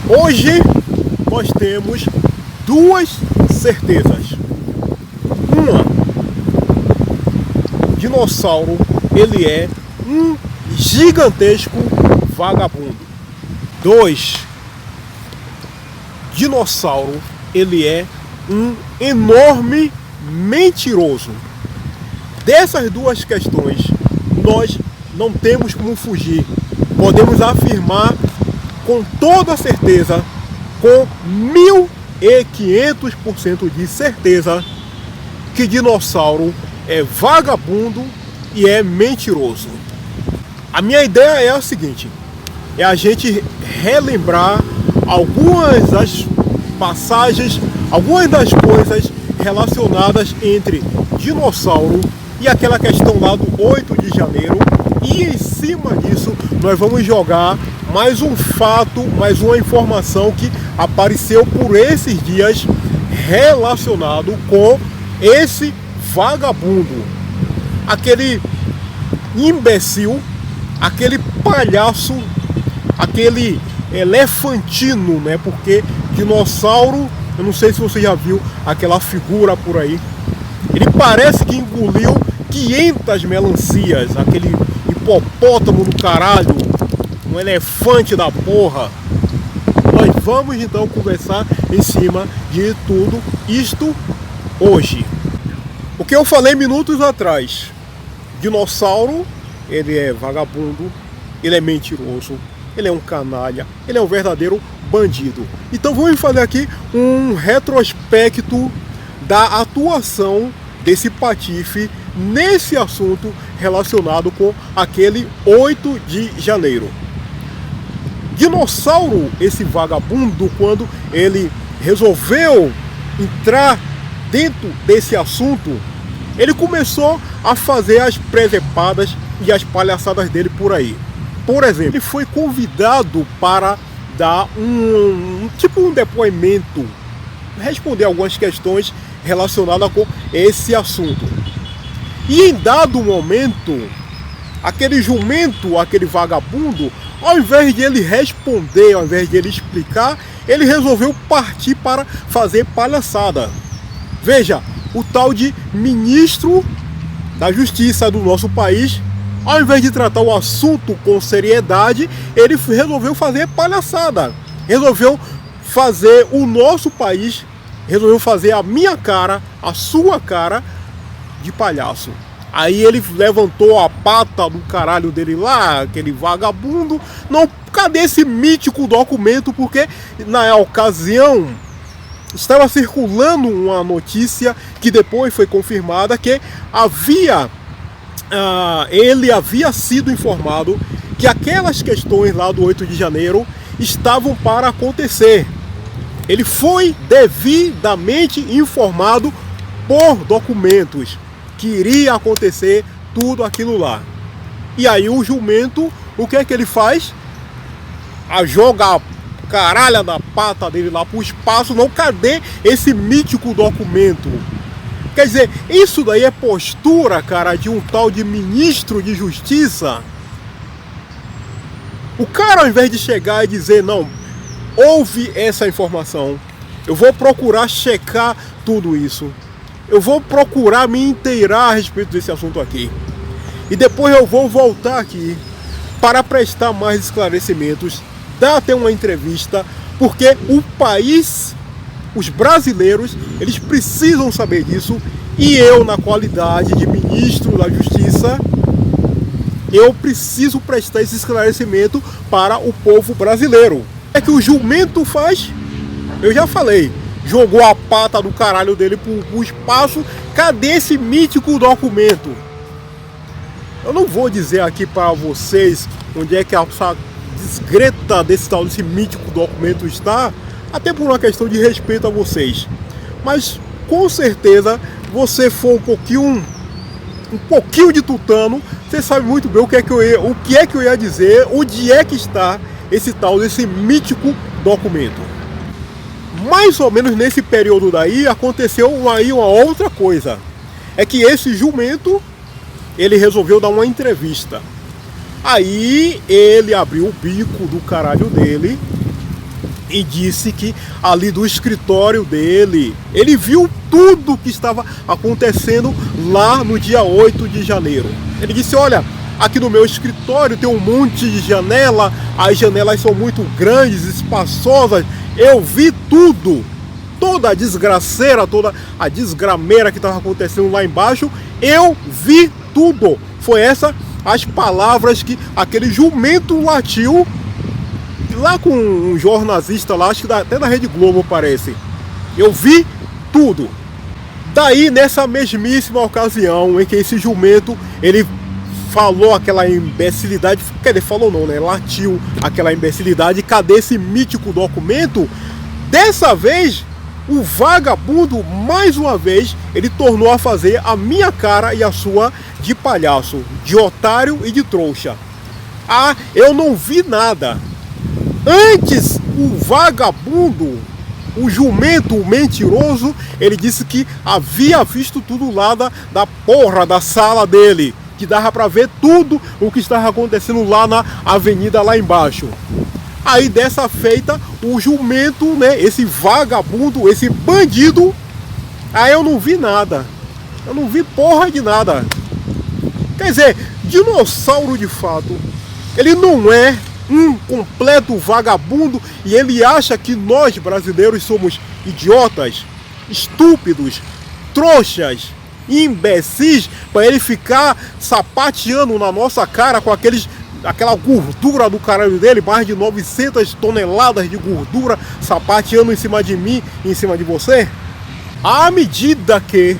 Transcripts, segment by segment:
Hoje nós temos duas certezas. Uma, dinossauro, ele é um gigantesco vagabundo. Dois, dinossauro, ele é um enorme mentiroso. Dessas duas questões, nós não temos como fugir. Podemos afirmar com toda certeza, com 1500% de certeza, que dinossauro é vagabundo e é mentiroso. A minha ideia é a seguinte: é a gente relembrar algumas das passagens, algumas das coisas relacionadas entre dinossauro e aquela questão lá do 8 de janeiro. E em cima disso nós vamos jogar mais um fato, mais uma informação que apareceu por esses dias relacionado com esse vagabundo, aquele imbecil, aquele palhaço, aquele elefantino, né? Porque dinossauro, eu não sei se você já viu aquela figura por aí, ele parece que engoliu 500 melancias, aquele hipopótamo do caralho, um elefante da porra. Nós vamos então conversar em cima de tudo isto hoje. O que eu falei minutos atrás: dinossauro, ele é vagabundo, ele é mentiroso, ele é um canalha, ele é um verdadeiro bandido. Então vamos fazer aqui um retrospecto da atuação desse patife nesse assunto relacionado com aquele 8 de janeiro. Dinossauro, esse vagabundo, quando ele resolveu entrar dentro desse assunto, ele começou a fazer as presepadas e as palhaçadas dele por aí. Por exemplo, ele foi convidado para dar um depoimento, responder algumas questões relacionadas com esse assunto. E em dado momento, aquele jumento, aquele vagabundo, ao invés de ele responder, ao invés de ele explicar, ele resolveu partir para fazer palhaçada. Veja, o tal de ministro da Justiça do nosso país, ao invés de tratar o assunto com seriedade, ele resolveu fazer palhaçada. Resolveu fazer o nosso país, resolveu fazer a minha cara, a sua cara de palhaço. Aí ele levantou a pata do caralho dele lá, aquele vagabundo. Não, cadê esse mítico documento? Porque na ocasião estava circulando uma notícia que depois foi confirmada, que ele havia sido informado que aquelas questões lá do 8 de janeiro estavam para acontecer. Ele foi devidamente informado por documentos que iria acontecer tudo aquilo lá. E aí o jumento, o que é que ele faz? Joga a caralha da pata dele lá pro espaço. Não, cadê esse mítico documento? Quer dizer, isso daí é postura, cara, de um tal de ministro de justiça. O cara, ao invés de chegar e dizer: não, houve essa informação, eu vou procurar checar tudo isso, eu vou procurar me inteirar a respeito desse assunto aqui, e depois eu vou voltar aqui para prestar mais esclarecimentos, dar até uma entrevista, porque o país, os brasileiros, eles precisam saber disso. E eu, na qualidade de ministro da Justiça, eu preciso prestar esse esclarecimento para o povo brasileiro. É que o jumento faz? Eu já falei, jogou a pata do caralho dele pro espaço. Cadê esse mítico documento? Eu não vou dizer aqui para vocês onde é que essa desgreta desse mítico documento está, até por uma questão de respeito a vocês. Mas com certeza, você for um pouquinho de tutano, você sabe muito bem o que é que eu ia dizer, onde é que está esse mítico documento. Mais ou menos nesse período daí, aconteceu aí uma outra coisa. É que esse jumento, ele resolveu dar uma entrevista. Aí ele abriu o bico do caralho dele e disse que ali do escritório dele, ele viu tudo que estava acontecendo lá no dia 8 de janeiro. Ele disse, olha, aqui no meu escritório tem um monte de janela, as janelas são muito grandes, espaçosas, eu vi tudo. Toda a desgraceira, toda a desgrameira que estava acontecendo lá embaixo, eu vi tudo. Foi essas as palavras que aquele jumento latiu lá com um jornalista lá, acho que até da Rede Globo parece. Eu vi tudo. Daí, nessa mesmíssima ocasião em que esse jumento, ele falou aquela imbecilidade, quer dizer, falou não, né? Latiu aquela imbecilidade. Cadê esse mítico documento? Dessa vez, o vagabundo, mais uma vez, ele tornou a fazer a minha cara e a sua de palhaço, de otário e de trouxa. Ah, eu não vi nada. Antes, o vagabundo, o jumento, o mentiroso, ele disse que havia visto tudo lá da porra da sala dele, que dava para ver tudo o que estava acontecendo lá na avenida lá embaixo. Aí dessa feita, o jumento, né, esse vagabundo, esse bandido, aí eu não vi nada. Eu não vi porra de nada. Quer dizer, dinossauro de fato, ele não é um completo vagabundo e ele acha que nós brasileiros somos idiotas, estúpidos, trouxas, imbecis, para ele ficar sapateando na nossa cara com aquela gordura do caralho dele, mais de 900 toneladas de gordura sapateando em cima de mim e em cima de você? À medida que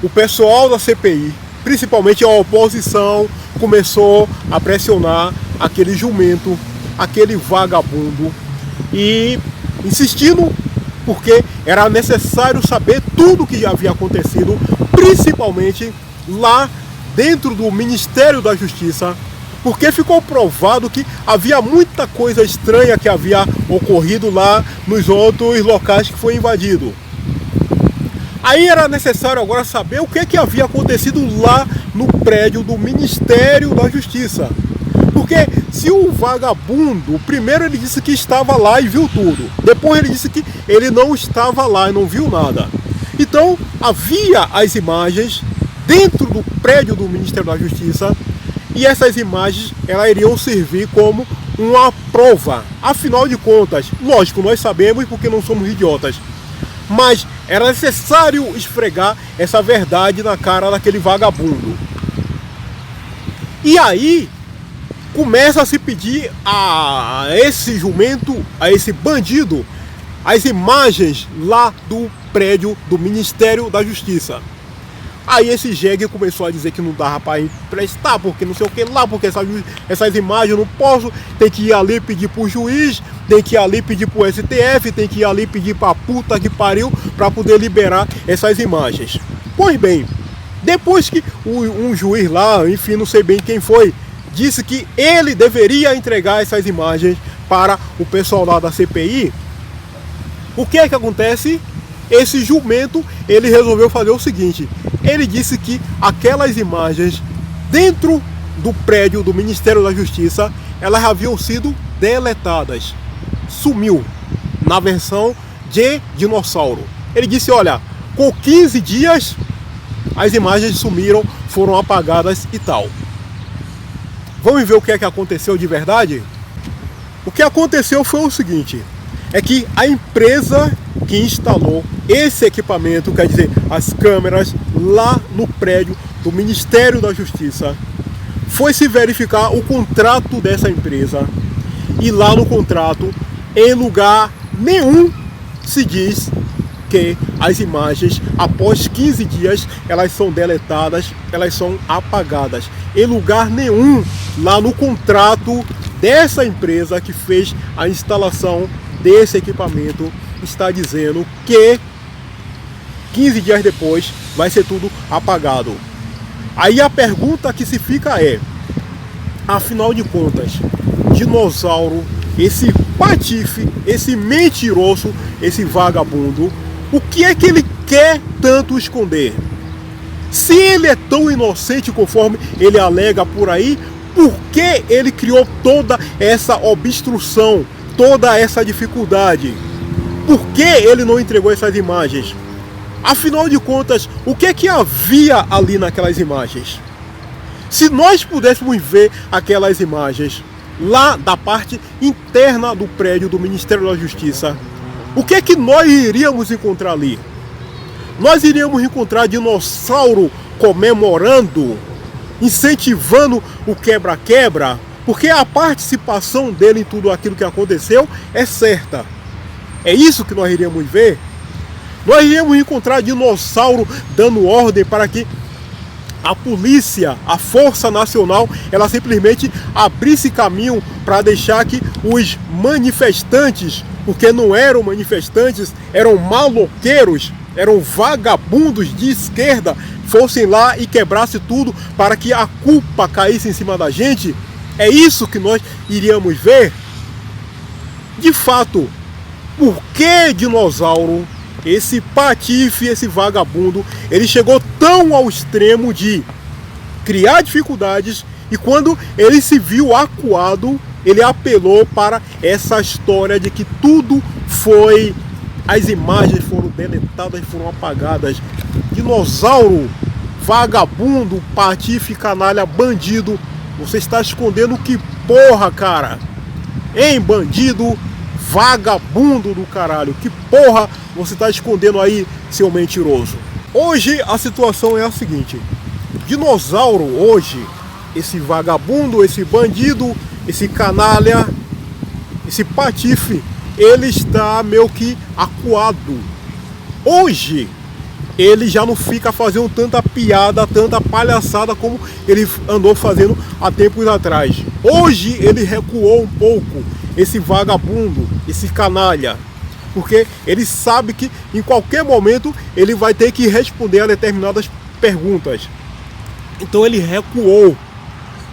o pessoal da CPI, principalmente a oposição, começou a pressionar aquele jumento, aquele vagabundo, e insistindo, porque era necessário saber tudo o que havia acontecido, principalmente lá dentro do Ministério da Justiça, porque ficou provado que havia muita coisa estranha que havia ocorrido lá nos outros locais que foi invadido. Aí era necessário agora saber o que havia acontecido lá no prédio do Ministério da Justiça. Porque se o vagabundo, primeiro ele disse que estava lá e viu tudo, depois ele disse que ele não estava lá e não viu nada. Então havia as imagens dentro do prédio do Ministério da Justiça e essas imagens elas iriam servir como uma prova. Afinal de contas, lógico, nós sabemos porque não somos idiotas, mas era necessário esfregar essa verdade na cara daquele vagabundo. E aí começa a se pedir a esse jumento, a esse bandido, as imagens lá do prédio do Ministério da Justiça. Aí esse jegue começou a dizer que não dava para emprestar, porque não sei o que lá, porque essas imagens eu não posso, tem que ir ali pedir pro juiz, tem que ir ali pedir pro STF, tem que ir ali pedir pra puta que pariu para poder liberar essas imagens. Pois bem, depois que um juiz lá, enfim, não sei bem quem foi, disse que ele deveria entregar essas imagens para o pessoal lá da CPI, o que é que acontece? Esse jumento, ele resolveu fazer o seguinte, ele disse que aquelas imagens dentro do prédio do Ministério da Justiça, elas haviam sido deletadas, sumiu, na versão de dinossauro. Ele disse, olha, com 15 dias as imagens sumiram, foram apagadas e tal. Vamos ver o que é que aconteceu de verdade? O que aconteceu foi o seguinte, é que a empresa que instalou esse equipamento, quer dizer, as câmeras lá no prédio do Ministério da Justiça, foi se verificar o contrato dessa empresa e lá no contrato, em lugar nenhum, se diz que as imagens, após 15 dias, elas são deletadas, elas são apagadas. Em lugar nenhum, lá no contrato dessa empresa que fez a instalação desse equipamento, está dizendo que 15 dias depois vai ser tudo apagado. Aí a pergunta que se fica é, afinal de contas, dinossauro, esse patife, esse mentiroso, esse vagabundo, o que é que ele quer tanto esconder? Se ele é tão inocente conforme ele alega por aí, por que ele criou toda essa obstrução, toda essa dificuldade? Por que ele não entregou essas imagens? Afinal de contas, o que é que havia ali naquelas imagens? Se nós pudéssemos ver aquelas imagens lá da parte interna do prédio do Ministério da Justiça, o que é que nós iríamos encontrar ali? Nós iríamos encontrar dinossauro comemorando, incentivando o quebra-quebra, porque a participação dele em tudo aquilo que aconteceu é certa. É isso que nós iríamos ver? Nós iríamos encontrar dinossauro dando ordem para que a polícia, a Força Nacional, ela simplesmente abrisse caminho para deixar que os manifestantes, porque não eram manifestantes, eram maloqueiros, eram vagabundos de esquerda, fossem lá e quebrassem tudo para que a culpa caísse em cima da gente. É isso que nós iríamos ver? De fato, por que dinossauro, esse patife, esse vagabundo, ele chegou tão ao extremo de criar dificuldades, e quando ele se viu acuado, ele apelou para essa história de que tudo foi, as imagens foram deletadas, foram apagadas. Dinossauro, vagabundo, patife, canalha, bandido, você está escondendo que porra, cara? Hein, bandido, vagabundo do caralho, que porra você está escondendo aí, seu mentiroso? Hoje a situação é a seguinte: dinossauro hoje, esse vagabundo, esse bandido, esse canalha, esse patife, ele está meio que acuado. Hoje ele já não fica fazendo tanta piada, tanta palhaçada como ele andou fazendo há tempos atrás. Hoje ele recuou um pouco, esse vagabundo, esse canalha, porque ele sabe que em qualquer momento ele vai ter que responder a determinadas perguntas. Então ele recuou.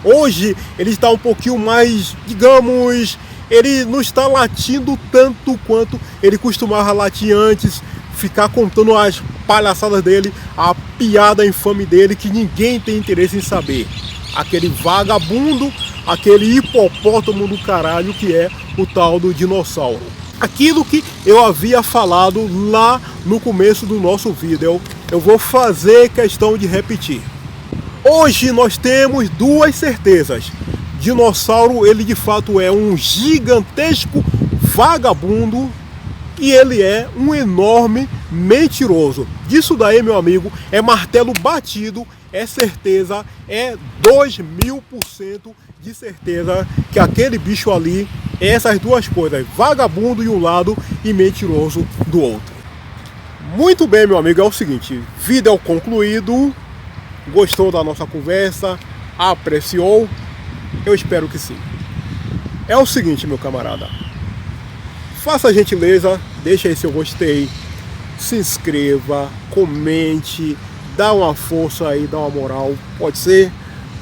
Hoje ele está um pouquinho mais, digamos, ele não está latindo tanto quanto ele costumava latir antes, ficar contando as palhaçadas dele, a piada infame dele que ninguém tem interesse em saber. Aquele vagabundo, aquele hipopótamo do caralho que é o tal do dinossauro. Aquilo que eu havia falado lá no começo do nosso vídeo, eu vou fazer questão de repetir. Hoje nós temos duas certezas. Dinossauro, ele de fato é um gigantesco vagabundo e ele é um enorme mentiroso. Disso daí, meu amigo, é martelo batido, é certeza, é 2000% de certeza que aquele bicho ali é essas duas coisas, vagabundo de um lado e mentiroso do outro. Muito bem, meu amigo, é o seguinte, vídeo concluído. Gostou da nossa conversa? Apreciou? Eu espero que sim. É o seguinte, meu camarada, faça a gentileza, deixa aí seu gostei, se inscreva, comente, dá uma força aí, dá uma moral, pode ser?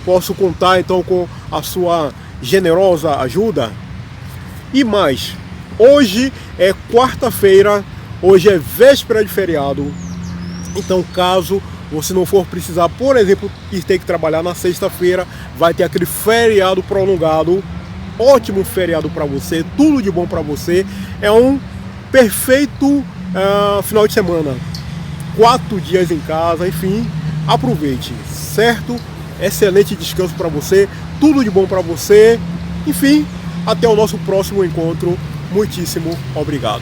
Posso contar então com a sua generosa ajuda? E mais, hoje é quarta-feira, hoje é véspera de feriado, então caso você não for precisar, por exemplo, ter que trabalhar na sexta-feira, vai ter aquele feriado prolongado, ótimo feriado para você, tudo de bom para você, é um perfeito final de semana, 4 dias em casa, enfim, aproveite, certo? Excelente descanso para você, tudo de bom para você, enfim, até o nosso próximo encontro, muitíssimo obrigado.